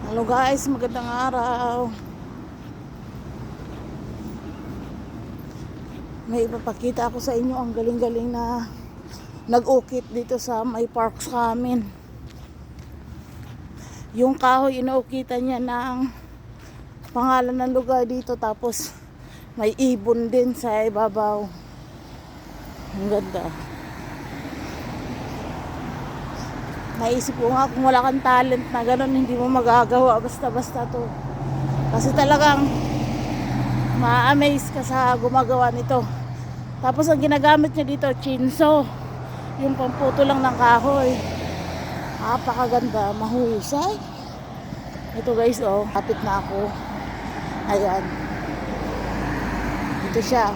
Hello guys, magandang araw. May ipapakita ako sa inyo ang galing-galing na nag-ukit dito sa may park sa amin. Yung kahoy, inuukitan niya ng pangalan ng lugar dito, tapos may ibon din sa ibabaw. Ang ganda. Naisip ko nga, kung wala kang talent na gano'n, hindi mo magagawa basta-basta to. Kasi talagang ma-amaze ka sa gumagawa nito. Tapos ang ginagamit niya dito, chinsaw, yung pamputo lang ng kahoy. Napakaganda, mahusay. Ito guys, oh, kapit na ako. Ayan. Ito siya.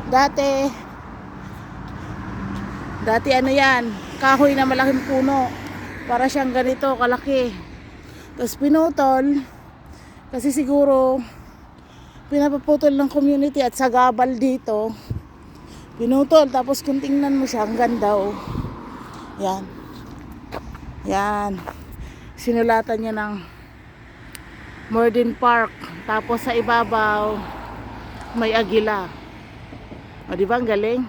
Dati ano yan, kahoy na malaking puno. Para siyang ganito, kalaki. Tapos pinutol, kasi siguro pinapaputol ng community at sagabal dito. Pinutol, tapos kung tingnan mo siya, ang ganda, oh. Yan. Yan. Sinulatan niya ng Morden Park. Tapos sa ibabaw, may agila. O, diba ang galing?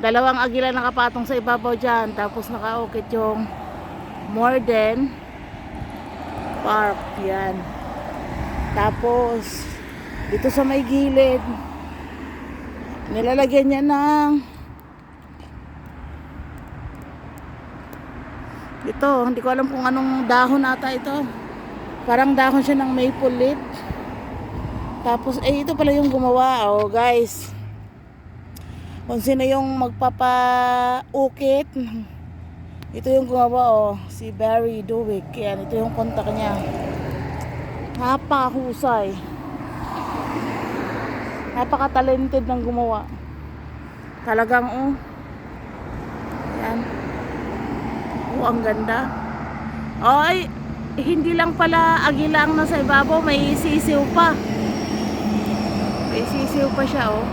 Dalawang agila nakapatong sa ibabaw dyan. Tapos nakaukit yung Morden Park. Yan. Tapos dito sa may gilid, nilalagyan niya ng ito, hindi ko alam kung anong dahon ata ito. Parang dahon siya ng maple leaf. Tapos ito pala yung gumawa, oh guys. Kung sino yung magpapaukit, ito yung gumawa, oh, si Barry Duwick. Yan, ito yung kontak niya. Napakahusay. Napaka-talented ng gumawa. Talagang, oh. Yan. Oh, ang ganda. Oh, ay, hindi lang pala agila ang nasa ibabaw, may sisiw pa. May sisiw pa siya, oh.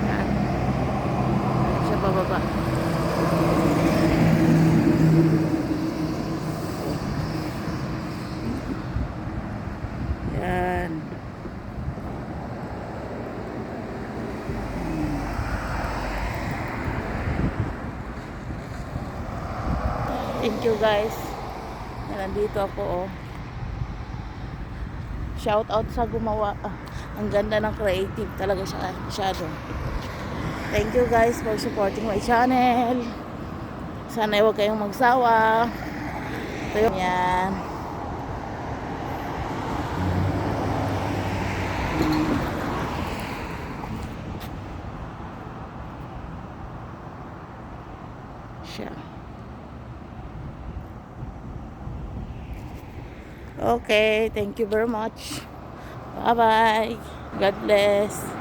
Yan. Siya bababa. Yan. Thank you guys. Nandito ako, oh. Shout out sa gumawa. Ang ganda ng creative talaga siya. Masyado. Thank you guys for supporting my channel. Sana huwag kayong magsawa. Ito yun. Yan. Siya. Okay, thank you very much. Bye-bye. God bless.